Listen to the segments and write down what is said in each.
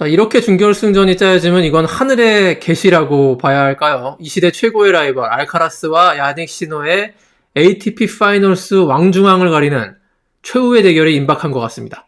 자, 이렇게 준결승전이 짜여지면 이건 하늘의 계시라고 봐야 할까요? 이 시대 최고의 라이벌 알카라스와 야닉 시너의 ATP 파이널스 왕중왕을 가리는 최후의 대결이 임박한 것 같습니다.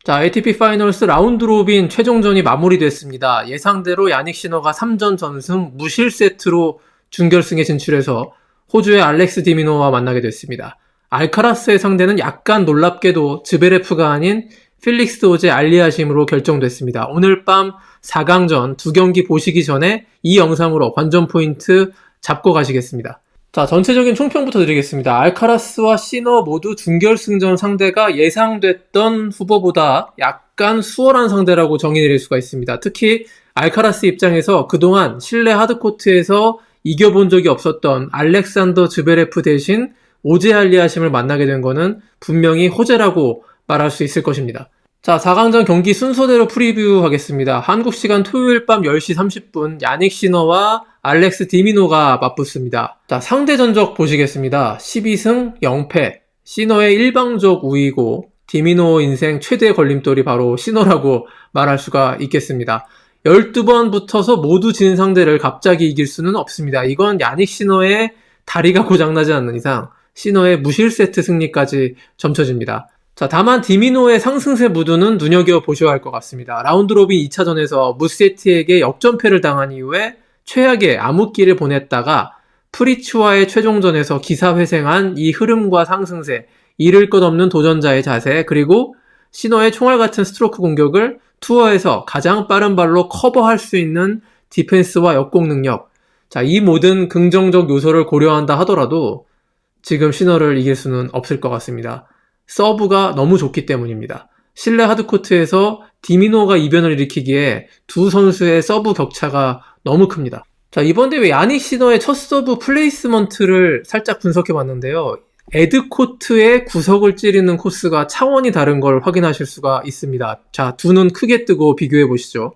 자, ATP 파이널스 라운드 로빈 최종전이 마무리됐습니다. 예상대로 야닉 시너가 3전 전승 무실 세트로 준결승에 진출해서 호주의 알렉스 디미노와 만나게 됐습니다. 알카라스의 상대는 약간 놀랍게도 즈베레프가 아닌 필릭스 오제 알리아심으로 결정됐습니다. 오늘 밤 4강전 두 경기 보시기 전에 이 영상으로 관전 포인트 잡고 가시겠습니다. 자, 전체적인 총평부터 드리겠습니다. 알카라스와 시너 모두 준결승전 상대가 예상됐던 후보보다 약간 수월한 상대라고 정의 내릴 수가 있습니다. 특히 알카라스 입장에서 그동안 실내 하드코트에서 이겨본 적이 없었던 알렉산더 즈베레프 대신 오제 알리아심을 만나게 된 거는 분명히 호재라고 말할 수 있을 것입니다. 자, 4강전 경기 순서대로 프리뷰하겠습니다. 한국 시간 토요일 밤 10시 30분 야닉 시너와 알렉스 디미노가 맞붙습니다. 자, 상대 전적 보시겠습니다. 12승 0패. 시너의 일방적 우위고 디미노 인생 최대 걸림돌이 바로 시너라고 말할 수가 있겠습니다. 12번 붙어서 모두 진 상대를 갑자기 이길 수는 없습니다. 이건 야닉 시너의 다리가 고장나지 않는 이상 시너의 무실 세트 승리까지 점쳐집니다. 자, 다만 디미노의 상승세 무드는 눈여겨보셔야 할 것 같습니다. 라운드 로빈 2차전에서 무세티에게 역전패를 당한 이후에 최악의 암흑기를 보냈다가 프리츠와의 최종전에서 기사회생한 이 흐름과 상승세, 잃을 것 없는 도전자의 자세, 그리고 시너의 총알같은 스트로크 공격을 투어에서 가장 빠른 발로 커버할 수 있는 디펜스와 역공 능력. 자, 이 모든 긍정적 요소를 고려한다 하더라도 지금 시너를 이길 수는 없을 것 같습니다. 서브가 너무 좋기 때문입니다. 실내 하드코트에서 디미노가 이변을 일으키기에 두 선수의 서브 격차가 너무 큽니다. 자, 이번 대회 야닉 시너의 첫 서브 플레이스먼트를 살짝 분석해 봤는데요. 에드코트의 구석을 찌르는 코스가 차원이 다른 걸 확인하실 수가 있습니다. 자, 두 눈 크게 뜨고 비교해 보시죠.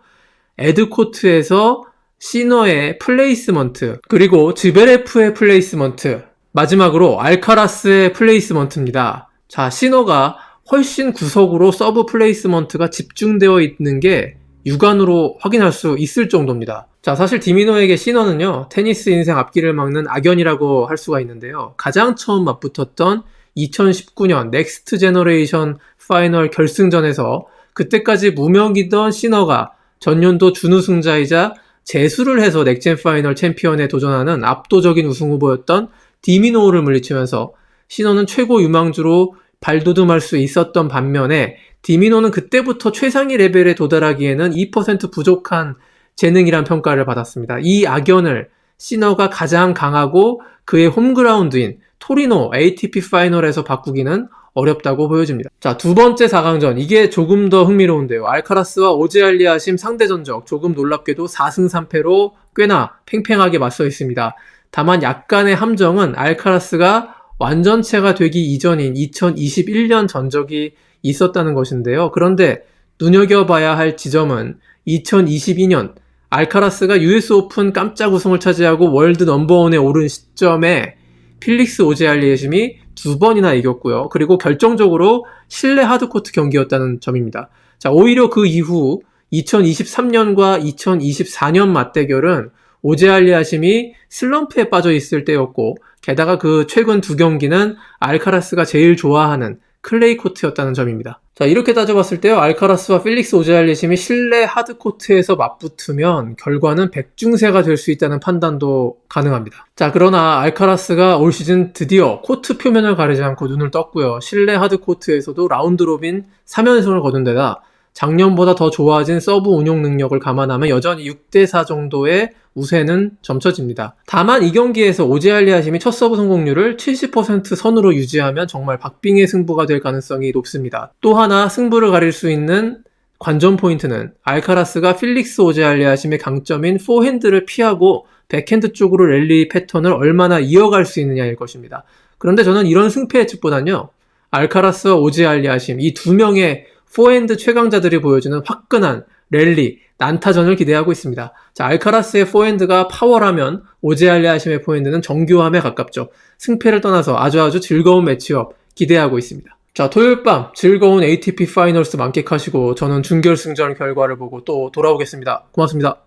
에드코트에서 시너의 플레이스먼트, 그리고 즈베레프의 플레이스먼트, 마지막으로 알카라스의 플레이스먼트입니다. 자, 시너가 훨씬 구석으로 서브 플레이스먼트가 집중되어 있는 게 육안으로 확인할 수 있을 정도입니다. 자, 사실 디미노에게 시너는요, 테니스 인생 앞길을 막는 악연이라고 할 수가 있는데요. 가장 처음 맞붙었던 2019년 넥스트 제너레이션 파이널 결승전에서 그때까지 무명이던 시너가 전년도 준우승자이자 재수를 해서 넥젠 파이널 챔피언에 도전하는 압도적인 우승 후보였던 디미노를 물리치면서 시너는 최고 유망주로 발돋움할 수 있었던 반면에 디미노는 그때부터 최상위 레벨에 도달하기에는 2% 부족한 재능이란 평가를 받았습니다. 이 악연을 시너가 가장 강하고 그의 홈그라운드인 토리노 ATP 파이널에서 바꾸기는 어렵다고 보여집니다. 자, 두 번째 4강전. 이게 조금 더 흥미로운데요. 알카라스와 오제 알리아심 상대 전적 조금 놀랍게도 4승 3패로 꽤나 팽팽하게 맞서 있습니다. 다만 약간의 함정은 알카라스가 완전체가 되기 이전인 2021년 전적이 있었다는 것인데요. 그런데 눈여겨봐야 할 지점은 2022년 알카라스가 US 오픈 깜짝 우승을 차지하고 월드 넘버원에 오른 시점에 필릭스 오제 알리아심이 두 번이나 이겼고요. 그리고 결정적으로 실내 하드코트 경기였다는 점입니다. 자, 오히려 그 이후 2023년과 2024년 맞대결은 오제 알리아심이 슬럼프에 빠져 있을 때였고, 게다가 그 최근 두 경기는 알카라스가 제일 좋아하는 클레이 코트였다는 점입니다. 자, 이렇게 따져봤을 때요, 알카라스와 필릭스 오제 알리아심이 실내 하드코트에서 맞붙으면 결과는 백중세가 될 수 있다는 판단도 가능합니다. 자, 그러나 알카라스가 올 시즌 드디어 코트 표면을 가리지 않고 눈을 떴고요. 실내 하드코트에서도 라운드 로빈 3연승을 거둔 데다 작년보다 더 좋아진 서브 운용 능력을 감안하면 여전히 6대4 정도의 우세는 점쳐집니다. 다만 이 경기에서 오제 알리아심이 첫 서브 성공률을 70% 선으로 유지하면 정말 박빙의 승부가 될 가능성이 높습니다. 또 하나 승부를 가릴 수 있는 관전 포인트는 알카라스가 필릭스 오제 알리아심의 강점인 포핸드를 피하고 백핸드 쪽으로 랠리 패턴을 얼마나 이어갈 수 있느냐일 것입니다. 그런데 저는 이런 승패 예측보단요, 알카라스와 오제 알리아심 이 두 명의 포핸드 최강자들이 보여주는 화끈한 랠리, 난타전을 기대하고 있습니다. 자, 알카라스의 포핸드가 파워라면 오제 알리아심의 포핸드는 정교함에 가깝죠. 승패를 떠나서 아주 즐거운 매치업 기대하고 있습니다. 자, 토요일 밤 즐거운 ATP 파이널스 만끽하시고 저는 준결승전 결과를 보고 또 돌아오겠습니다. 고맙습니다.